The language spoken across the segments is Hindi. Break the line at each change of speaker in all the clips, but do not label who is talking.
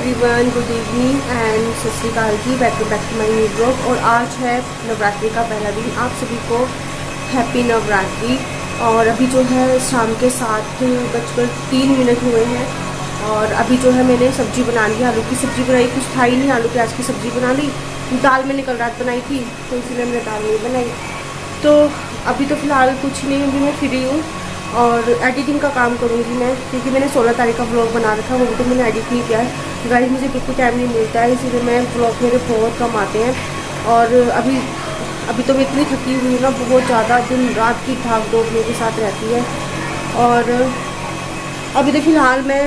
Everyone, good evening and Sat Sri Akal ji. Welcome back to my new blog. और आज है नवरात्रि का पहला दिन। आप सभी को हैप्पी नवरात्रि। और अभी जो है शाम के 7:03 हुए हैं और अभी जो है मैंने सब्ज़ी बना ली, आलू की सब्ज़ी बनाई। कुछ था ही नहीं, आलू प्याज की सब्ज़ी बना ली। दाल मैंने कल रात बनाई थी तो इसलिए मैंने दाल नहीं बनाई। तो अभी तो फ़िलहाल कुछ नहीं, अभी मैं फ्री हूँ और एडिटिंग का काम करूँगी मैं, क्योंकि मैंने 16 तारीख का व्लॉग बना रखा है, वो तो मैंने एडिट नहीं किया है। गाइस मुझे बिल्कुल टाइम नहीं मिलता है, इसीलिए मैं व्लॉग मेरे बहुत कम आते हैं। और अभी तो मैं इतनी थकी हुई हूँ ना, बहुत ज़्यादा, दिन रात की भाग दौड़ मेरे साथ रहती है। और अभी तो फ़िलहाल मैं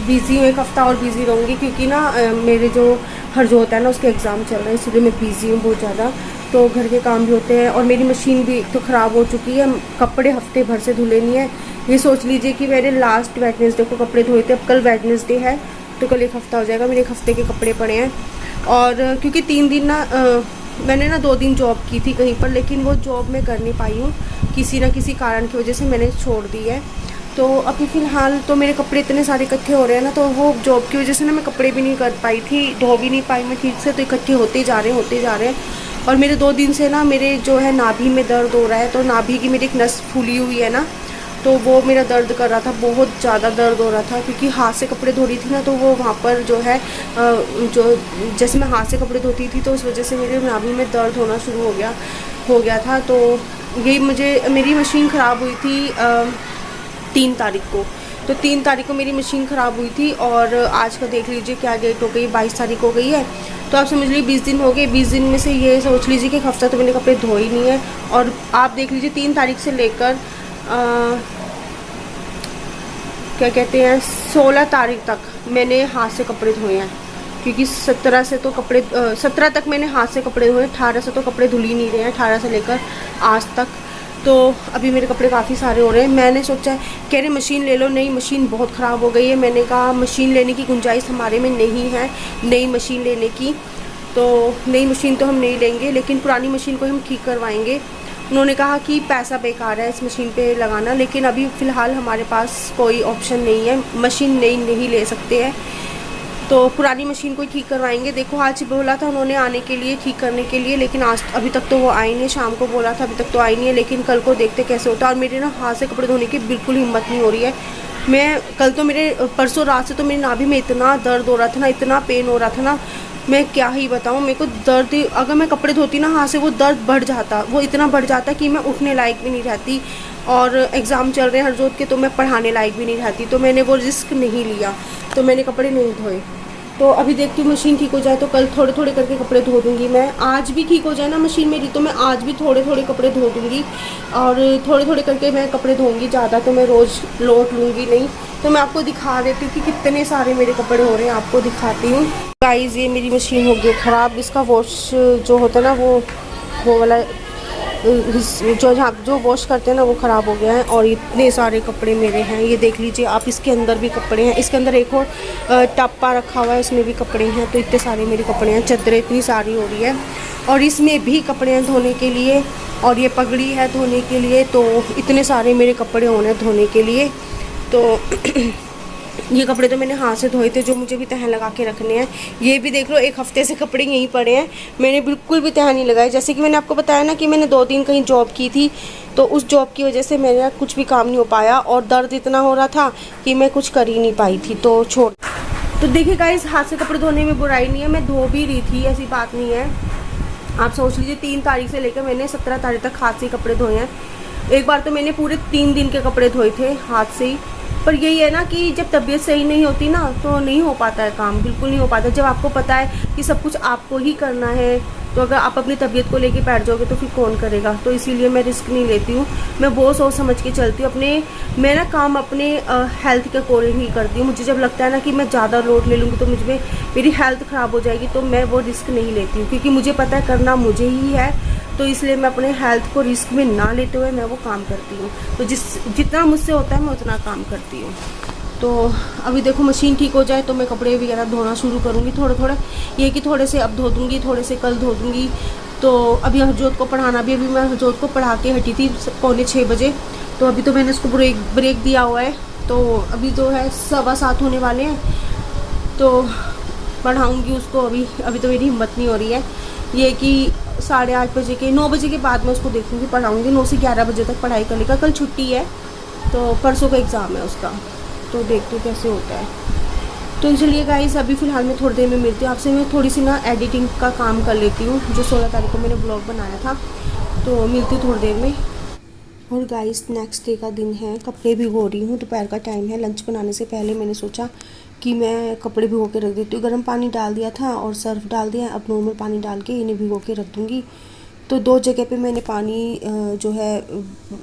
बिज़ी हूँ, एक हफ़्ता और बिज़ी रहूँगी, क्योंकि ना मेरे जो हरजोत है ना उसके एग्ज़ाम चल रहे हैं, इसलिए मैं बिज़ी हूँ बहुत ज़्यादा। तो घर के काम भी होते हैं और मेरी मशीन भी तो ख़राब हो चुकी है, कपड़े हफ्ते भर से धुले नहीं है। ये सोच लीजिए कि मैंने लास्ट वेडनेसडे को कपड़े धोए थे, अब कल वेडनेसडे है तो कल एक हफ़्ता हो जाएगा, मेरे एक हफ़्ते के कपड़े पड़े हैं। और क्योंकि 3 दिन ना मैंने ना 2 दिन जॉब की थी कहीं पर, लेकिन वो जॉब मैं कर नहीं पाई हूँ, किसी ना किसी कारण की वजह से मैंने छोड़ दी है। तो अभी फ़िलहाल तो मेरे कपड़े इतने सारे इकट्ठे हो रहे हैं ना, तो वो जॉब की वजह से ना मैं कपड़े भी नहीं कर पाई थी, धो भी नहीं पाई मैं ठीक से, तो इकट्ठे होते जा रहे हैं। और मेरे 2 दिन से ना मेरे जो है नाभि में दर्द हो रहा है, तो नाभि की मेरी एक नस फूली हुई है ना, तो वो मेरा दर्द कर रहा था, बहुत ज़्यादा दर्द हो रहा था, क्योंकि हाथ से कपड़े धो रही थी ना, तो वो वहाँ पर जो है जो जैसे मैं हाथ से कपड़े धोती थी तो उस वजह से मेरे नाभि में दर्द होना शुरू हो गया था। तो यही मेरी मशीन ख़राब हुई थी 3 तारीख को। तो 3 तारीख को मेरी मशीन ख़राब हुई थी और आज का देख लीजिए क्या डेट हो गई, 22 तारीख हो गई है। तो आप समझ लीजिए 20 दिन हो गए। 20 दिन में से ये सोच लीजिए कि एक हफ़्ता तो मैंने कपड़े धोए ही नहीं है। और आप देख लीजिए 3 तारीख से लेकर क्या कहते हैं 16 तारीख तक मैंने हाथ से कपड़े धोए हैं, क्योंकि 17 से तो 17 तक मैंने हाथ से कपड़े धोए, 18 से तो कपड़े धुल ही नहीं रहे हैं, 18 से लेकर आज तक। तो अभी मेरे कपड़े काफ़ी सारे हो रहे हैं। मैंने सोचा कह रहे मशीन ले लो, नई मशीन बहुत ख़राब हो गई है। मैंने कहा मशीन लेने की गुंजाइश हमारे में नहीं है, नई मशीन लेने की। तो नई मशीन तो हम नहीं लेंगे, लेकिन पुरानी मशीन को हम ठीक करवाएंगे। उन्होंने कहा कि पैसा बेकार है इस मशीन पे लगाना, लेकिन अभी फ़िलहाल हमारे पास कोई ऑप्शन नहीं है, मशीन नई नहीं ले सकते हैं, तो पुरानी मशीन को ही ठीक करवाएंगे। देखो आज बोला था उन्होंने आने के लिए, ठीक करने के लिए, लेकिन आज अभी तक तो वो आई नहीं। शाम को बोला था, अभी तक तो आई नहीं है, लेकिन कल को देखते कैसे होता है। और मेरे ना हाथ से कपड़े धोने की बिल्कुल हिम्मत नहीं हो रही है। मैं कल तो परसों रात से तो मेरी नाभि में इतना दर्द हो रहा था ना, इतना पेन हो रहा था ना, मैं क्या ही बताऊँ। मेरे को दर्द, अगर मैं कपड़े धोती ना हाथ से, वो दर्द बढ़ जाता, वो इतना बढ़ जाता कि मैं उठने लायक भी नहीं रहती। और एग्ज़ाम चल रहे हैं हरजोत के, तो मैं पढ़ाने लायक भी नहीं रहती। तो मैंने वो रिस्क नहीं लिया, तो मैंने कपड़े नहीं धोए। तो अभी देखती हूँ मशीन ठीक हो जाए तो कल थोड़े थोड़े करके कपड़े धो दूँगी मैं। आज भी ठीक हो जाए ना मशीन मेरी, तो मैं आज भी थोड़े थोड़े कपड़े धो दूँगी और थोड़े थोड़े करके मैं कपड़े धोऊँगी, ज़्यादा तो मैं रोज़ लोट लूँगी नहीं। तो मैं आपको दिखा देती हूँ कि कितने सारे मेरे कपड़े हो रहे हैं, आपको दिखाती हूँ। गाइस ये मेरी मशीन हो गई ख़राब, इसका वॉश जो होता है ना वो वाला जो वॉश करते हैं ना वो ख़राब हो गया है। और इतने सारे कपड़े मेरे हैं, ये देख लीजिए आप, इसके अंदर भी कपड़े हैं, इसके अंदर एक और टप्पा रखा हुआ है, इसमें भी कपड़े हैं। तो इतने सारे मेरे कपड़े हैं, चादरें इतनी सारी हो रही है और इसमें भी कपड़े हैं धोने के लिए, और ये पगड़ी है धोने के लिए। तो इतने सारे मेरे कपड़े होने धोने के लिए। तो ये कपड़े तो मैंने हाथ से धोए थे, जो मुझे भी तह लगा के रखने हैं। ये भी देख लो, एक हफ़्ते से कपड़े यहीं पड़े हैं, मैंने बिल्कुल भी तह नहीं लगाए। जैसे कि मैंने आपको बताया ना कि मैंने 2 दिन कहीं जॉब की थी, तो उस जॉब की वजह से मेरा कुछ भी काम नहीं हो पाया और दर्द इतना हो रहा था कि मैं कुछ कर ही नहीं पाई थी, तो छोड़। तो देखिए गाइस, हाथ से कपड़े धोने में बुराई नहीं है, मैं धो भी रही थी, ऐसी बात नहीं है। आप सोच लीजिए 3 तारीख से लेकर मैंने 17 तारीख तक हाथ से कपड़े धोए हैं। एक बार तो मैंने पूरे 3 दिन के कपड़े धोए थे हाथ से ही। पर यही है ना कि जब तबीयत सही नहीं होती ना, तो नहीं हो पाता है काम, बिल्कुल नहीं हो पाता। जब आपको पता है कि सब कुछ आपको ही करना है, तो अगर आप अपनी तबीयत को लेके बैठ जाओगे तो फिर कौन करेगा। तो इसीलिए मैं रिस्क नहीं लेती हूँ, मैं बहुत सोच समझ के चलती हूँ। मैं ना काम अपने हेल्थ के अकॉर्डिंग ही करती हूँ। मुझे जब लगता है ना कि मैं ज़्यादा लोड ले लूँगी तो मेरी हेल्थ ख़राब हो जाएगी, तो मैं वो रिस्क नहीं लेती हूँ, क्योंकि मुझे पता है करना मुझे ही है। तो इसलिए मैं अपने हेल्थ को रिस्क में ना लेते हुए मैं वो काम करती हूँ। तो जितना मुझसे होता है मैं उतना काम करती हूँ। तो अभी देखो मशीन ठीक हो जाए तो मैं कपड़े वगैरह धोना शुरू करूँगी थोड़े थोड़े। ये कि थोड़े से अब धो दूँगी, थोड़े से कल धो दूँगी। तो अभी हरजोत को पढ़ाना भी, अभी मैं हरजोत को पढ़ा के हटी थी 6:45 बजे। तो अभी तो मैंने उसको ब्रेक दिया हुआ है। तो अभी जो है 7:15 होने वाले हैं। तो पढ़ाऊँगी उसको। अभी तो मेरी हिम्मत नहीं हो रही है। ये कि 8:30 बजे के 9 बजे के बाद मैं उसको देखूँगी, पढ़ाऊँगी। 9 से 11 बजे तक पढ़ाई कर लेगा। कल छुट्टी है तो परसों का एग्ज़ाम है उसका, तो देखती हूँ कैसे होता है। तो चलिए गाइस, अभी फ़िलहाल मैं थोड़ी देर में मिलती हूँ आपसे। मैं थोड़ी सी ना एडिटिंग का काम कर लेती हूँ, जो 16 तारीख को मैंने ब्लॉग बनाया था। तो मिलती हूँ थोड़ी देर में। और गाइस, नेक्स्ट डे का दिन है, कपड़े भिगो रही हूँ। दोपहर का टाइम है। लंच बनाने से पहले मैंने सोचा कि मैं कपड़े भिगो के रख देती हूँ। गर्म पानी डाल दिया था और सर्फ डाल दिया। अब नॉर्मल पानी डाल के इन्हें भिगो के रख दूँगी। तो 2 जगह पे मैंने पानी जो है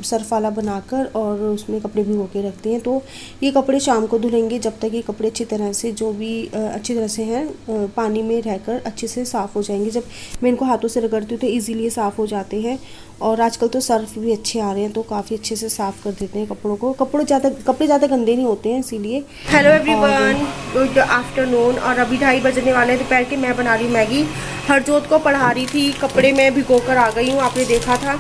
सर्फ़ वाला बनाकर और उसमें कपड़े भिगो के रखते हैं। तो ये कपड़े शाम को धुलेंगे, जब तक ये कपड़े अच्छी तरह से जो भी अच्छी तरह से हैं पानी में रहकर अच्छे से साफ़ हो जाएंगे। जब मैं इनको हाथों से रगड़ती हूँ तो इजीली साफ़ हो जाते हैं। और आजकल तो सर्फ़ भी अच्छे आ रहे हैं, तो काफ़ी अच्छे से साफ़ कर देते हैं कपड़ों को। कपड़े ज़्यादा गंदे नहीं होते हैं इसीलिए। Hello everyone, good afternoon. और अभी 2:30 बजने वाले हैं दोपहर के। मैं बना रही मैगी। हरजोत को पढ़ा रही थी। कपड़े मैं भिगो कर आ गई हूँ, आपने देखा था।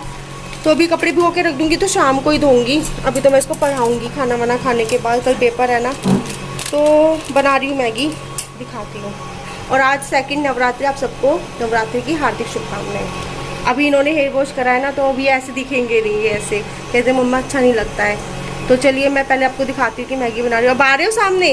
तो अभी कपड़े भिगो के रख दूँगी तो शाम को ही धोऊंगी। अभी तो मैं इसको पढ़ाऊँगी खाना वाना खाने के बाद। कल पेपर है ना, तो बना रही हूँ मैगी, दिखाती हूँ। और आज सेकंड नवरात्रि, आप सबको नवरात्रि की हार्दिक शुभकामनाएं। अभी इन्होंने हेयर वॉश करा है ना, तो अभी ऐसे दिखेंगे नहीं, ये ऐसे कहते मम्मा अच्छा नहीं लगता है। तो चलिए मैं पहले आपको दिखाती हूँ कि मैगी बना रही हूँ। अब आ रहे हो सामने?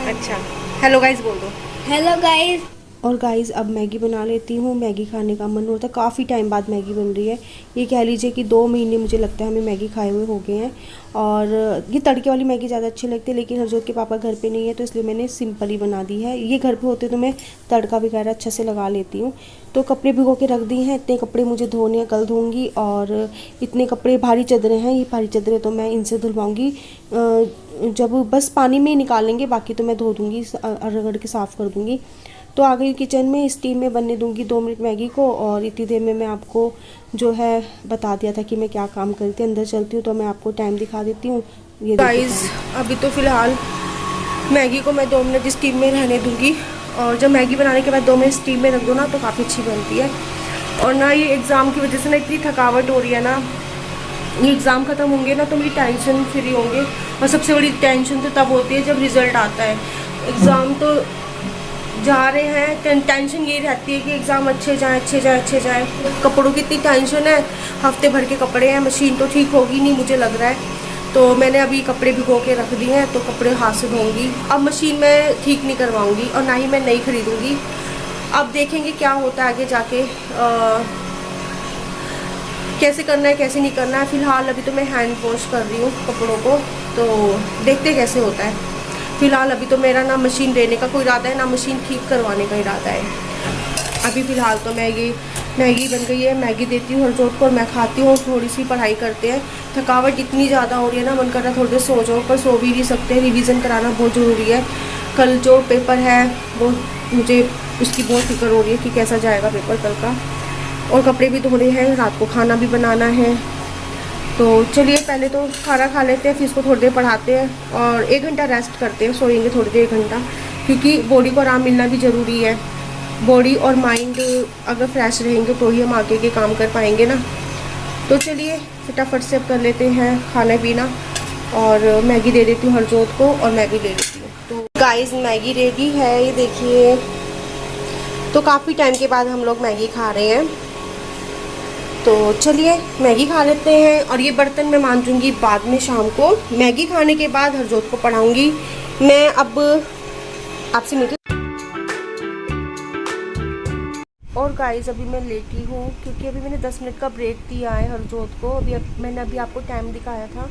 अच्छा, हेलो गाइस बोल दो। Hello guys. और गाइस, अब मैगी बना लेती हूँ। मैगी खाने का मन होता है, काफ़ी टाइम बाद मैगी बन रही है। ये कह लीजिए कि 2 महीने मुझे लगता है हमें मैगी खाए हुए हो गए हैं। और ये तड़के वाली मैगी ज़्यादा अच्छी लगती है, लेकिन हरजोत के पापा घर पे नहीं है तो इसलिए मैंने सिंपल ही बना दी है। ये घर पे होते तो मैं तड़का वगैरह अच्छे से लगा लेती हूँ। तो कपड़े भिगो के रख दिए हैं। इतने कपड़े मुझे धोने हैं, कल धोऊँगी। और इतने कपड़े भारी चादरें हैं, ये भारी चादरें तो मैं इनसे धुलवाऊँगी जब बस पानी में निकालेंगे। बाकी तो मैं धो दूँगी, रगड़ के साफ़ कर दूँगी। तो आ गई किचन में, स्टीम में बनने दूंगी 2 मिनट मैगी को। और इतनी देर में मैं आपको जो है बता दिया था कि मैं क्या काम करती हूँ। अंदर चलती हूँ तो मैं आपको टाइम दिखा देती हूँ। ये गाइस, अभी तो फ़िलहाल मैगी को मैं 2 मिनट स्टीम में रहने दूँगी। और जब मैगी बनाने के बाद 2 मिनट स्टीम में रख दो ना, तो काफ़ी अच्छी बनती है। और ना ये एग्ज़ाम की वजह से ना इतनी थकावट हो रही है ना, ये एग्ज़ाम ख़त्म होंगे ना तो मेरी टेंशन फ्री होंगे। और सबसे बड़ी टेंशन तो तब होती है जब रिज़ल्ट आता है। एग्ज़ाम तो जा रहे हैं, टेंशन ये रहती है कि एग्ज़ाम अच्छे जाए। कपड़ों की इतनी टेंशन है, हफ्ते भर के कपड़े हैं। मशीन तो ठीक होगी नहीं मुझे लग रहा है, तो मैंने अभी कपड़े भिगो के रख दिए हैं। तो कपड़े हाथ से धोऊंगी। अब मशीन में ठीक नहीं करवाऊंगी और ना ही मैं नई खरीदूंगी। अब देखेंगे क्या होता है आगे जाके, कैसे करना है कैसे नहीं करना है। फ़िलहाल अभी तो मैं हैंड वॉश कर रही हूँ कपड़ों को, तो देखते कैसे होता है। फ़िलहाल अभी तो मेरा ना मशीन देने का कोई इरादा है, ना मशीन ठीक करवाने का इरादा है। अभी फ़िलहाल तो मैगी बन गई है, मैगी देती हूँ हरजोत को और मैं खाती हूँ। थोड़ी सी पढ़ाई करते हैं। थकावट इतनी ज़्यादा हो रही है ना, मन कर रहा है थोड़ी देर सो जाओ, पर सो भी नहीं सकते। रिवीजन कराना बहुत ज़रूरी है। कल जो पेपर है वो मुझे उसकी बहुत फिक्र हो रही है कि कैसा जाएगा पेपर कल का। और कपड़े भी धोने हैं, रात को खाना भी बनाना है। तो चलिए पहले तो खाना खा लेते हैं, फिर इसको थोड़ी देर पढ़ाते हैं और 1 घंटा रेस्ट करते हैं। सोएंगे थोड़ी देर 1 घंटा, क्योंकि बॉडी को आराम मिलना भी ज़रूरी है। बॉडी और माइंड अगर फ्रेश रहेंगे तो ही हम आगे के काम कर पाएंगे ना। तो चलिए फटाफट से अब कर लेते हैं खाना पीना। और मैगी दे देती हूँ हरजोत को और मैं भी ले लेती हूँ। तो गाइस, मैगी रेडी है, ये देखिए। तो काफ़ी टाइम के बाद हम लोग मैगी खा रहे हैं। तो चलिए मैगी खा लेते हैं। और ये बर्तन मैं मांजूंगी बाद में शाम को। मैगी खाने के बाद हरजोत को पढ़ाऊंगी। मैं अब आपसे मिलती। और गाइस, अभी मैं लेटी हूँ क्योंकि अभी मैंने 10 मिनट का ब्रेक दिया है हरजोत को। मैंने अभी आपको टाइम दिखाया था,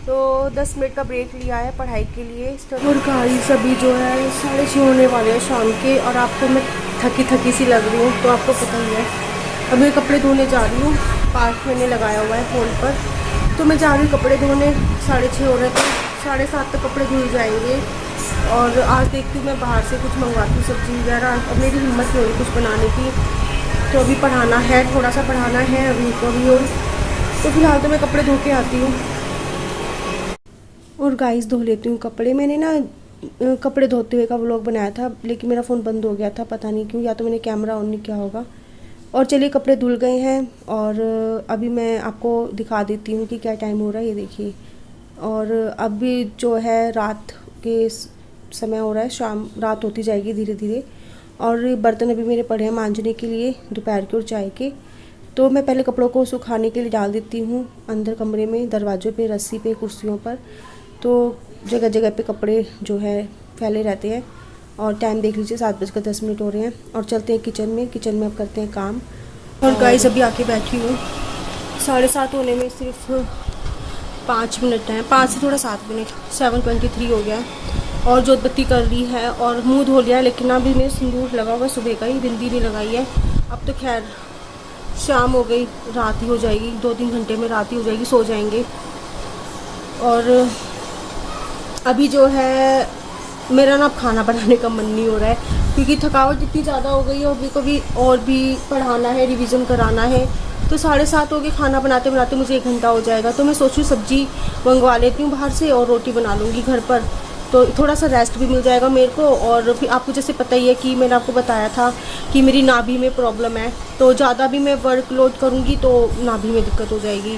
तो 10 मिनट का ब्रेक लिया है पढ़ाई के लिए। और गाइस, अभी जो है 6:30 होने वाले हैं शाम के। और आपको मैं थकी सी लग रही हूँ, तो आपको पता ही है। अब मैं कपड़े धोने जा रही हूँ। पार्क मैंने लगाया हुआ है फ़ोन पर, तो मैं जा रही हूँ कपड़े धोने। 6:30 हो रहे थे, 7:30 तक कपड़े धुल जाएंगे। और आज देखती हूँ मैं बाहर से कुछ मंगवाती हूँ, सब्ज़ी वगैरह। अब मेरी हिम्मत नहीं हो रही कुछ बनाने की, तो अभी पढ़ाना है, थोड़ा सा पढ़ाना है अभी को भी। और तो फिलहाल तो मैं कपड़े धो के आती हूँ। और गाइस, धो लेती हूँ कपड़े। मैंने ना कपड़े धोते हुए का व्लॉग बनाया था, लेकिन मेरा फ़ोन बंद हो गया था, पता नहीं क्यों। या तो मैंने कैमरा ऑन नहीं किया होगा। और चलिए कपड़े धुल गए हैं और अभी मैं आपको दिखा देती हूँ कि क्या टाइम हो रहा है, ये देखिए। और अभी जो है रात के समय हो रहा है, शाम रात होती जाएगी धीरे धीरे। और बर्तन अभी मेरे पड़े हैं मांजने के लिए दोपहर के और चाय के। तो मैं पहले कपड़ों को सुखाने के लिए डाल देती हूँ अंदर कमरे में, दरवाज़ों पे, रस्सी पे, कुर्सियों पर। तो जगह जगह पे कपड़े जो है फैले रहते हैं। और टाइम देख लीजिए 7:10 हो रहे हैं। और चलते हैं किचन में। किचन में अब करते हैं काम। और गाइस अभी आके बैठी हूँ, 7:30 होने में सिर्फ 5 मिनट हैं, 5 से थोड़ा 7 मिनट, 7:23 हो गया। और जोत बत्ती कर ली है और मुंह धो लिया है, लेकिन अभी मेरे सिंदूर लगा हुआ सुबह का ही, बिंदी नहीं लगाई है। अब तो खैर शाम हो गई, रात ही हो जाएगी, 2-3 घंटे में रात ही हो जाएगी, सो जाएंगे। और अभी जो है मेरा ना खाना बनाने का मन नहीं हो रहा है, क्योंकि थकावट इतनी ज़्यादा हो गई है। अभी कभी और भी पढ़ाना है, रिवीजन कराना है। तो 7:30 हो गए, खाना बनाते बनाते मुझे 1 घंटा हो जाएगा। तो मैं सोचूँ सब्जी मंगवा लेती हूँ बाहर से और रोटी बना लूँगी घर पर, तो थोड़ा सा रेस्ट भी मिल जाएगा मेरे को। और फिर आपको जैसे पता ही है कि मैंने आपको बताया था कि मेरी नाभि में प्रॉब्लम है, तो ज़्यादा भी मैं वर्कलोड करूँगी तो नाभि में दिक्कत हो जाएगी।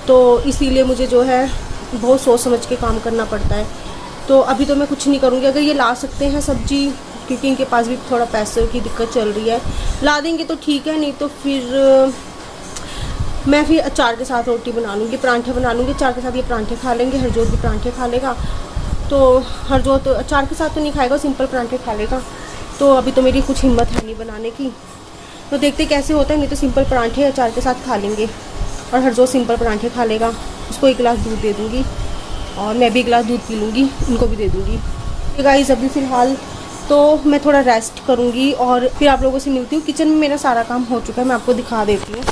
तो इसीलिए मुझे जो है बहुत सोच समझ के काम करना पड़ता है। तो अभी तो मैं कुछ नहीं करूँगी। अगर ये ला सकते हैं सब्जी, क्योंकि इनके पास भी थोड़ा पैसे की दिक्कत चल रही है, ला देंगे तो ठीक है, नहीं तो फिर मैं फिर अचार के साथ रोटी बना लूँगी, परांठे बना लूँगी। अचार के साथ ये परांठे खा लेंगे, हरजोत भी परांठे खा लेगा। तो हरजोत अचार के साथ तो नहीं खाएगा, सिंपल परांठे खा लेगा। तो अभी तो मेरी कुछ हिम्मत है नहीं बनाने की, तो देखते कैसे होता है। नहीं तो सिंपल परांठे अचार के साथ खा लेंगे और हरजोत सिंपल परांठे खा लेगा। उसको 1 गिलास दूध दे दूँगी और मैं भी 1 गिलास दूध पी लूँगी, उनको भी दे दूँगी। तो गाइस अभी फ़िलहाल तो मैं थोड़ा रेस्ट करूँगी और फिर आप लोगों से मिलती हूँ। किचन में मेरा सारा काम हो चुका है, मैं आपको दिखा देती हूँ।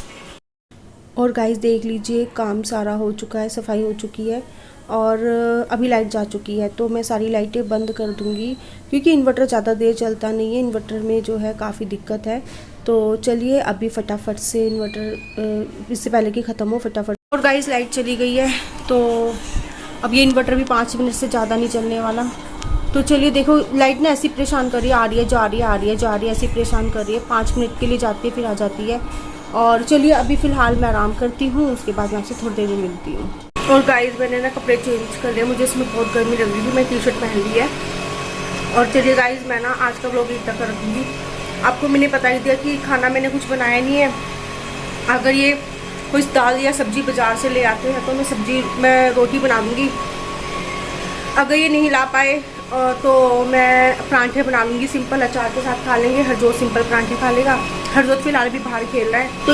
और गाइस देख लीजिए, काम सारा हो चुका है, सफाई हो चुकी है और अभी लाइट जा चुकी है। तो मैं सारी लाइटें बंद कर दूँगी, क्योंकि इन्वर्टर ज़्यादा देर चलता नहीं है, इन्वर्टर में जो है काफ़ी दिक्कत है। तो चलिए अभी फटाफट से इन्वर्टर इससे पहले कि ख़त्म हो फटाफट। और गाइस लाइट चली गई है, तो अब ये इन्वर्टर भी 5 मिनट से ज़्यादा नहीं चलने वाला। तो चलिए देखो, लाइट ना ऐसी परेशान कर रही है, आ रही है जा रही है, आ रही है जा रही है, ऐसी परेशान कर रही है। 5 मिनट के लिए जाती है फिर आ जाती है। और चलिए अभी फ़िलहाल मैं आराम करती हूँ, उसके बाद मैं आपसे थोड़ी देर में मिलती हूँ। और गाइस मैंने ना कपड़े चेंज कर लिए, मुझे इसमें बहुत गर्मी लग रही थी, मैं टी-शर्ट पहन ली है। और चलिए गाइस मैं ना आज का व्लॉग इतना कर रखूँगी। आपको मैंने बता ही दिया कि खाना मैंने कुछ बनाया नहीं है। अगर ये कुछ दाल या सब्जी बाज़ार से ले आते हैं तो मैं रोटी बना दूँगी। अगर ये नहीं ला पाए तो मैं परांठे बना लूँगी, सिंपल अचार के साथ खा लेंगे। हरजोत सिंपल परांठे खा लेगा। हरजोत फिलहाल भी बाहर खेल रहा है। तो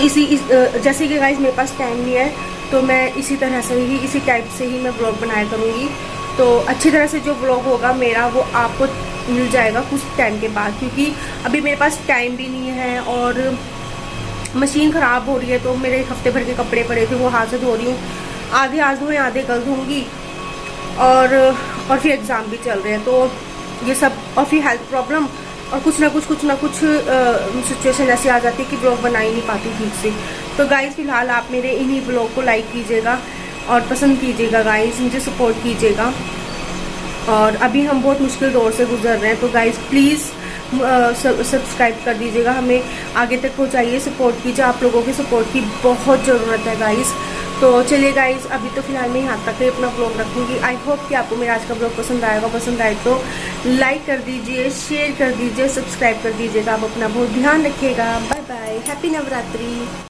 जैसे कि गाइस मेरे पास टाइम नहीं है, तो मैं इसी तरह से ही, इसी टाइप से ही मैं ब्लॉग बनाया करूँगी। तो अच्छी तरह से जो ब्लॉग होगा मेरा वो आपको मिल जाएगा कुछ टाइम के बाद, क्योंकि अभी मेरे पास टाइम भी नहीं है और मशीन ख़राब हो रही है। तो मेरे हफ्ते भर के कपड़े पड़े थे, वो हाथ से धो रही हूँ। आधे आज धोए, आधे कल धोऊँगी। और फिर एग्ज़ाम भी चल रहे हैं, तो ये सब, और फिर हेल्थ प्रॉब्लम और कुछ ना कुछ सिचुएशन ऐसी आ जाती है कि ब्लॉग बना ही नहीं पाती ठीक से। तो गाइस फ़िलहाल आप मेरे इन्हीं ब्लॉग को लाइक कीजिएगा और पसंद कीजिएगा गाइस, मुझे सपोर्ट कीजिएगा। और अभी हम बहुत मुश्किल दौर से गुजर रहे हैं, तो गाइस प्लीज़ सब्सक्राइब कर दीजिएगा, हमें आगे तक पहुँचाइए, सपोर्ट कीजिए। आप लोगों के सपोर्ट की बहुत ज़रूरत है गाइस। तो चलिए गाइस अभी तो फिलहाल मैं यहाँ तक ही अपना ब्लॉग रखूँगी। आई होप कि आपको मेरा आज का ब्लॉग पसंद आएगा। पसंद आए तो लाइक कर दीजिए, शेयर कर दीजिए, सब्सक्राइब कर दीजिएगा। आप अपना बहुत ध्यान रखिएगा। Bye bye, happy Navratri.